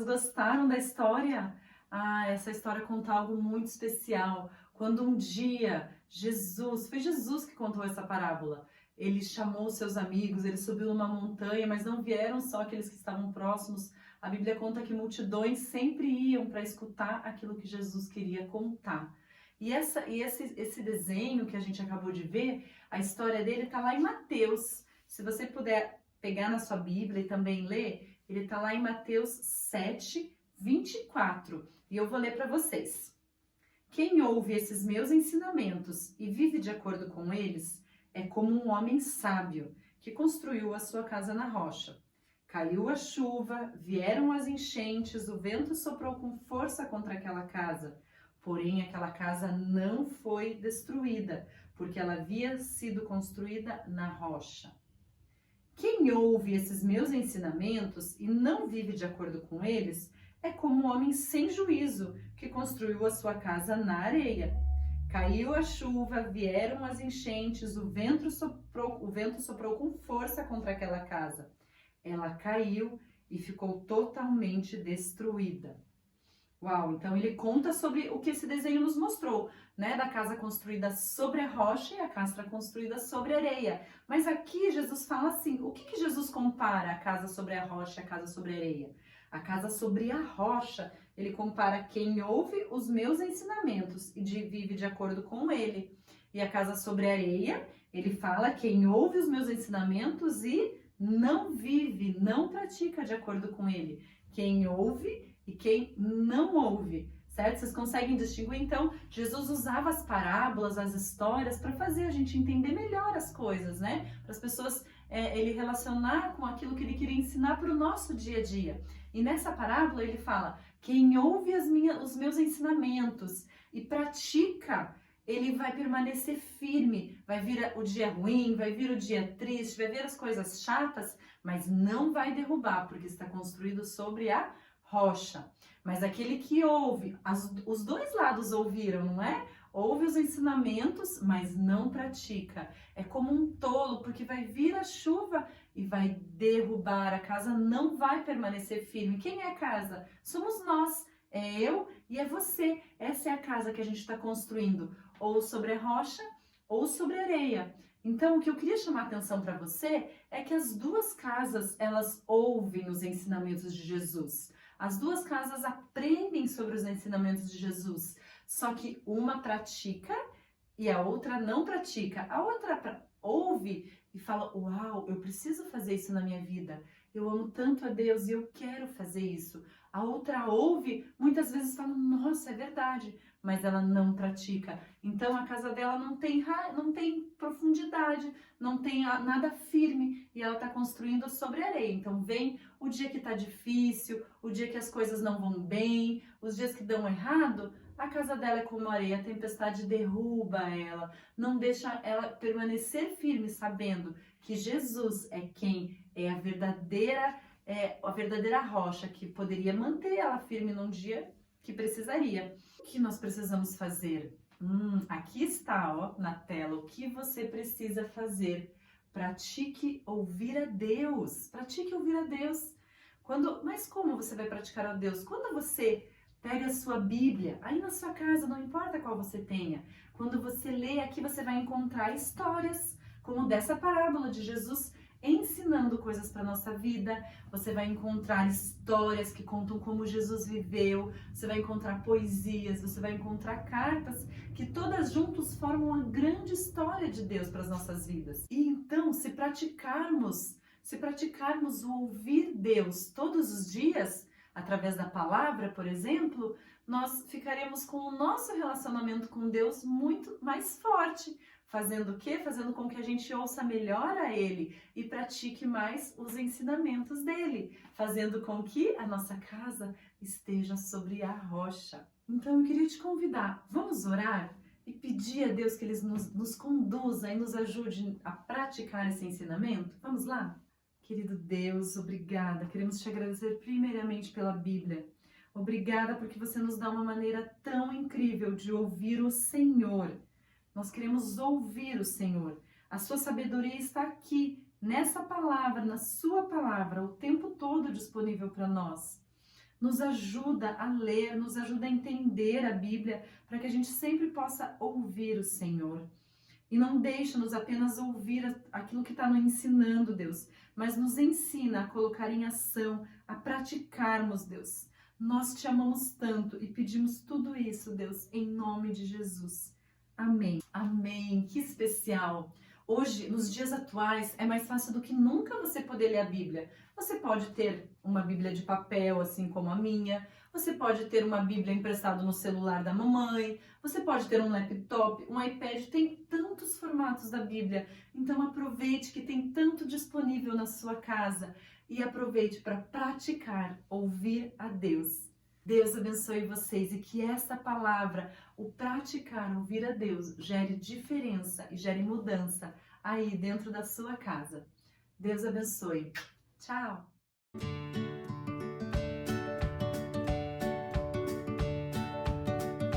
Vocês gostaram da história? Ah, essa história conta algo muito especial. Quando um dia foi Jesus que contou essa parábola. Ele chamou seus amigos, ele subiu numa montanha, mas não vieram só aqueles que estavam próximos. A Bíblia conta que multidões sempre iam para escutar aquilo que Jesus queria contar. Esse desenho que a gente acabou de ver, a história dele está lá em Mateus. Se você puder pegar na sua Bíblia e também ler, ele está lá em Mateus 7, 24. E eu vou ler para vocês. Quem ouve esses meus ensinamentos e vive de acordo com eles é como um homem sábio que construiu a sua casa na rocha. Caiu a chuva, vieram as enchentes, o vento soprou com força contra aquela casa. Porém, aquela casa não foi destruída, porque ela havia sido construída na rocha. Quem ouve esses meus ensinamentos e não vive de acordo com eles é como um homem sem juízo que construiu a sua casa na areia. Caiu a chuva, vieram as enchentes, o vento soprou com força contra aquela casa. Ela caiu e ficou totalmente destruída. Uau, então ele conta sobre o que esse desenho nos mostrou, né? Da casa construída sobre a rocha e a casa construída sobre a areia. Mas aqui Jesus fala assim, o que Jesus compara a casa sobre a rocha e a casa sobre a areia? A casa sobre a rocha, ele compara quem ouve os meus ensinamentos e vive de acordo com ele. E a casa sobre a areia, ele fala quem ouve os meus ensinamentos e não vive, não pratica de acordo com ele. Quem ouve e quem não ouve, certo? Vocês conseguem distinguir? Então, Jesus usava as parábolas, as histórias, para fazer a gente entender melhor as coisas, né? Para as pessoas, ele relacionar com aquilo que ele queria ensinar para o nosso dia a dia. E nessa parábola ele fala, quem ouve os meus ensinamentos e pratica, ele vai permanecer firme, vai vir o dia ruim, vai vir o dia triste, vai vir as coisas chatas, mas não vai derrubar, porque está construído sobre a rocha. Mas aquele que ouve, os dois lados ouviram, não é? Ouve os ensinamentos, mas não pratica. É como um tolo, porque vai vir a chuva e vai derrubar, a casa não vai permanecer firme. Quem é a casa? Somos nós, é eu e é você. Essa é a casa que a gente está construindo, ou sobre a rocha ou sobre a areia. Então, o que eu queria chamar a atenção para você é que as duas casas, elas ouvem os ensinamentos de Jesus. As duas casas aprendem sobre os ensinamentos de Jesus, só que uma pratica e a outra não pratica. A outra ouve e fala, uau, eu preciso fazer isso na minha vida. Eu amo tanto a Deus e eu quero fazer isso. A outra ouve, muitas vezes fala, nossa, é verdade, mas ela não pratica. Então a casa dela não tem profundidade, não tem nada firme e ela está construindo sobre areia. Então vem o dia que está difícil, o dia que as coisas não vão bem, os dias que dão errado, a casa dela é como areia, a tempestade derruba ela, não deixa ela permanecer firme, sabendo que Jesus é quem é a verdadeira rocha que poderia manter ela firme num dia que precisaria. O que nós precisamos fazer? Aqui está, ó, na tela, o que você precisa fazer. Pratique ouvir a Deus. Pratique ouvir a Deus. Mas como você vai praticar a Deus? Quando você pega a sua Bíblia, aí na sua casa, não importa qual você tenha, quando você lê aqui, você vai encontrar histórias, como dessa parábola de Jesus ensinando coisas para nossa vida. Você vai encontrar histórias que contam como Jesus viveu, você vai encontrar poesias, você vai encontrar cartas que todas juntas formam uma grande história de Deus para as nossas vidas. E então, se praticarmos o ouvir Deus todos os dias, através da palavra, por exemplo, nós ficaremos com o nosso relacionamento com Deus muito mais forte. Fazendo o quê? Fazendo com que a gente ouça melhor a Ele e pratique mais os ensinamentos dEle. Fazendo com que a nossa casa esteja sobre a rocha. Então eu queria te convidar, vamos orar e pedir a Deus que Ele nos conduza e nos ajude a praticar esse ensinamento? Vamos lá? Querido Deus, obrigada. Queremos te agradecer primeiramente pela Bíblia. Obrigada porque você nos dá uma maneira tão incrível de ouvir o Senhor. Nós queremos ouvir o Senhor. A sua sabedoria está aqui, nessa palavra, na sua palavra, o tempo todo disponível para nós. Nos ajuda a ler, nos ajuda a entender a Bíblia, para que a gente sempre possa ouvir o Senhor. E não deixa-nos apenas ouvir aquilo que está nos ensinando, Deus, mas nos ensina a colocar em ação, a praticarmos, Deus. Nós te amamos tanto e pedimos tudo isso, Deus, em nome de Jesus. Amém. Amém. Que especial. Hoje, nos dias atuais, é mais fácil do que nunca você poder ler a Bíblia. Você pode ter uma Bíblia de papel, assim como a minha. Você pode ter uma Bíblia emprestada no celular da mamãe. Você pode ter um laptop, um iPad. Tem tantos formatos da Bíblia. Então aproveite que tem tanto disponível na sua casa. E aproveite para praticar, ouvir a Deus. Deus abençoe vocês e que essa palavra, o praticar, ouvir a Deus, gere diferença e gere mudança aí dentro da sua casa. Deus abençoe. Tchau!